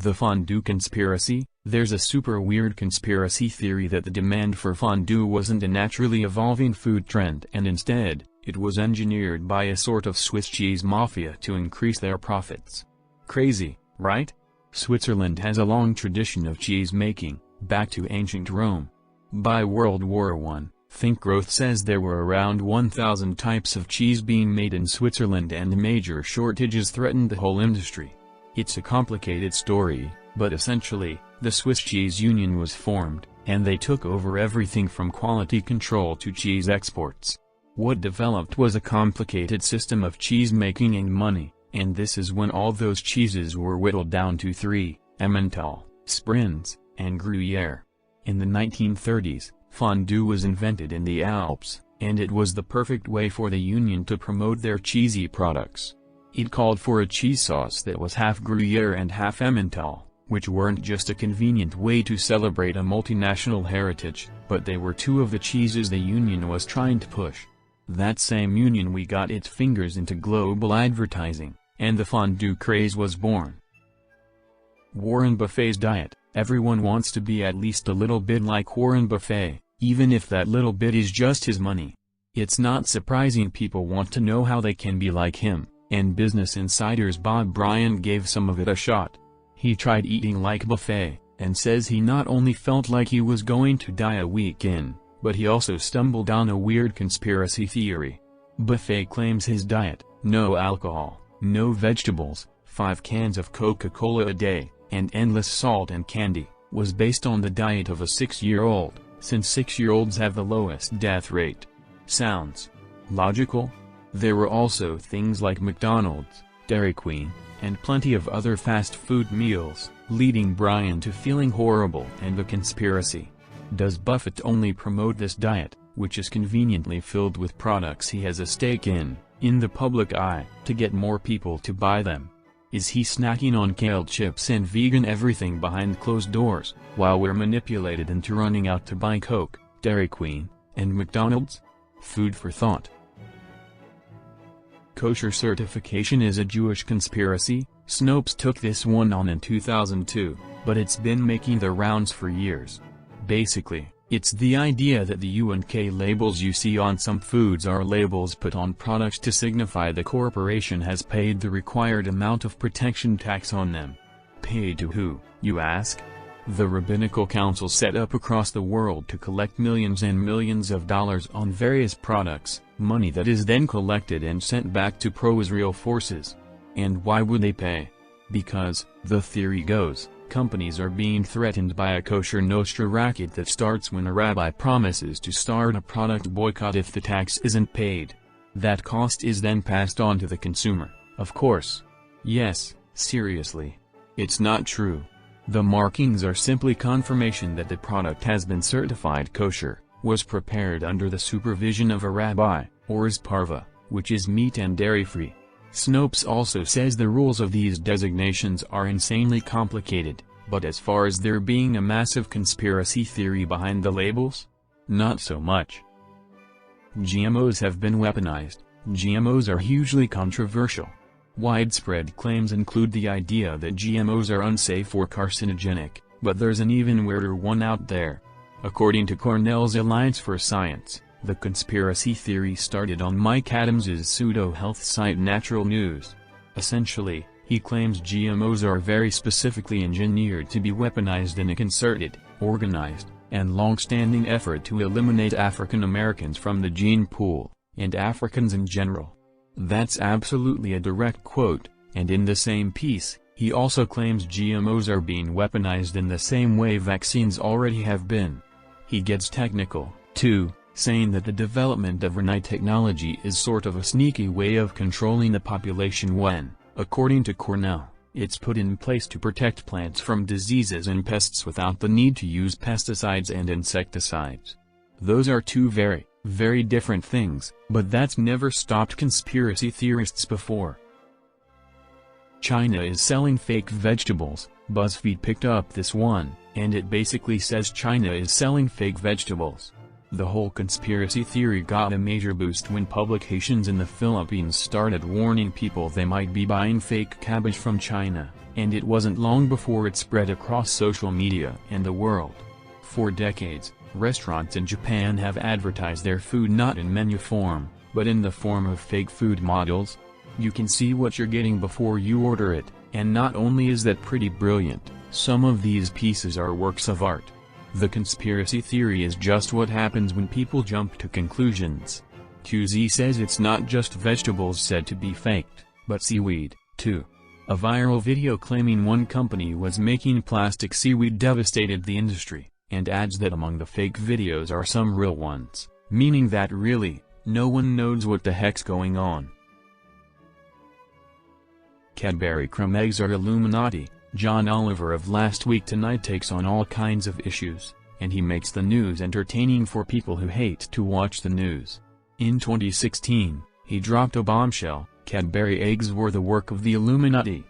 The fondue conspiracy. There's a super weird conspiracy theory that the demand for fondue wasn't a naturally evolving food trend and instead, it was engineered by a sort of Swiss cheese mafia to increase their profits. Crazy, right? Switzerland has a long tradition of cheese making, back to ancient Rome. By World War I, Think Growth says there were around 1,000 types of cheese being made in Switzerland and major shortages threatened the whole industry. It's a complicated story, but essentially, the Swiss Cheese Union was formed, and they took over everything from quality control to cheese exports. What developed was a complicated system of cheese making and money, and this is when all those cheeses were whittled down to three: Emmental, Sbrinz, and Gruyere. In the 1930s, fondue was invented in the Alps, and it was the perfect way for the Union to promote their cheesy products. It called for a cheese sauce that was half Gruyere and half Emmental, which weren't just a convenient way to celebrate a multinational heritage, but they were two of the cheeses the Union was trying to push. That same Union we got its fingers into global advertising, and the fondue craze was born. Warren Buffett's diet. Everyone wants to be at least a little bit like Warren Buffett, even if that little bit is just his money. It's not surprising people want to know how they can be like him, and Business Insider's Bob Bryant gave some of it a shot. He tried eating like Buffett, and says he not only felt like he was going to die a week in, but he also stumbled on a weird conspiracy theory. Buffett claims his diet: no alcohol, no vegetables, 5 cans of Coca-Cola a day, and endless salt and candy, was based on the diet of a 6-year-old, since 6-year-olds have the lowest death rate. Sounds logical? There were also things like McDonald's, Dairy Queen, and plenty of other fast food meals, leading Brian to feeling horrible and a conspiracy. Does Buffett only promote this diet, which is conveniently filled with products he has a stake in the public eye, to get more people to buy them? Is he snacking on kale chips and vegan everything behind closed doors, while we're manipulated into running out to buy Coke, Dairy Queen, and McDonald's? Food for thought. Kosher certification is a Jewish conspiracy. Snopes took this one on in 2002, but it's been making the rounds for years. Basically, it's the idea that the U&K labels you see on some foods are labels put on products to signify the corporation has paid the required amount of protection tax on them. Paid to who, you ask? The Rabbinical Council set up across the world to collect millions and millions of dollars on various products, money that is then collected and sent back to pro-Israel forces. And why would they pay? Because, the theory goes, companies are being threatened by a kosher nostra racket that starts when a rabbi promises to start a product boycott if the tax isn't paid. That cost is then passed on to the consumer, of course. Yes, seriously. It's not true. The markings are simply confirmation that the product has been certified kosher, was prepared under the supervision of a rabbi, or is parva, which is meat and dairy-free. Snopes also says the rules of these designations are insanely complicated, but as far as there being a massive conspiracy theory behind the labels? Not so much. GMOs have been weaponized. GMOs are hugely controversial. Widespread claims include the idea that GMOs are unsafe or carcinogenic, but there's an even weirder one out there. According to Cornell's Alliance for Science, the conspiracy theory started on Mike Adams's pseudo-health site Natural News. Essentially, he claims GMOs are very specifically engineered to be weaponized in a concerted, organized, and long-standing effort to eliminate African Americans from the gene pool, and Africans in general. That's absolutely a direct quote, and in the same piece, he also claims GMOs are being weaponized in the same way vaccines already have been. He gets technical, too, saying that the development of RNA technology is sort of a sneaky way of controlling the population when, according to Cornell, it's put in place to protect plants from diseases and pests without the need to use pesticides and insecticides. Those are two very, very different things, but that's never stopped conspiracy theorists before. China is selling fake vegetables. BuzzFeed picked up this one, and it basically says China is selling fake vegetables. The whole conspiracy theory got a major boost when publications in the Philippines started warning people they might be buying fake cabbage from China, and it wasn't long before it spread across social media and the world. For decades, restaurants in Japan have advertised their food not in menu form, but in the form of fake food models. You can see what you're getting before you order it, and not only is that pretty brilliant, some of these pieces are works of art. The conspiracy theory is just what happens when people jump to conclusions. QZ says it's not just vegetables said to be faked, but seaweed, too. A viral video claiming one company was making plastic seaweed devastated the industry, and adds that among the fake videos are some real ones, meaning that really, no one knows what the heck's going on. Cadbury crumb eggs are Illuminati. John Oliver of Last Week Tonight takes on all kinds of issues, and he makes the news entertaining for people who hate to watch the news. In 2016, he dropped a bombshell: Cadbury eggs were the work of the Illuminati.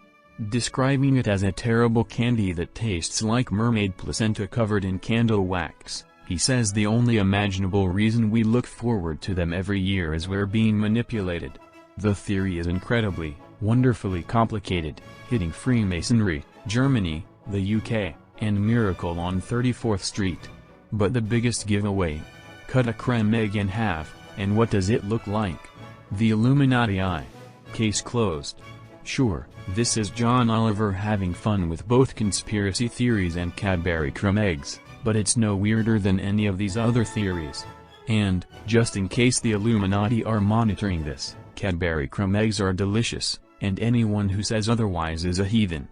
Describing it as a terrible candy that tastes like mermaid placenta covered in candle wax, he says the only imaginable reason we look forward to them every year is we're being manipulated. The theory is incredibly, wonderfully complicated, hitting Freemasonry, Germany, the UK, and Miracle on 34th Street. But the biggest giveaway: cut a creme egg in half, and what does it look like? The Illuminati eye. Case closed. Sure, this is John Oliver having fun with both conspiracy theories and Cadbury crumb eggs, but it's no weirder than any of these other theories. And, just in case the Illuminati are monitoring this, Cadbury crumb eggs are delicious, and anyone who says otherwise is a heathen.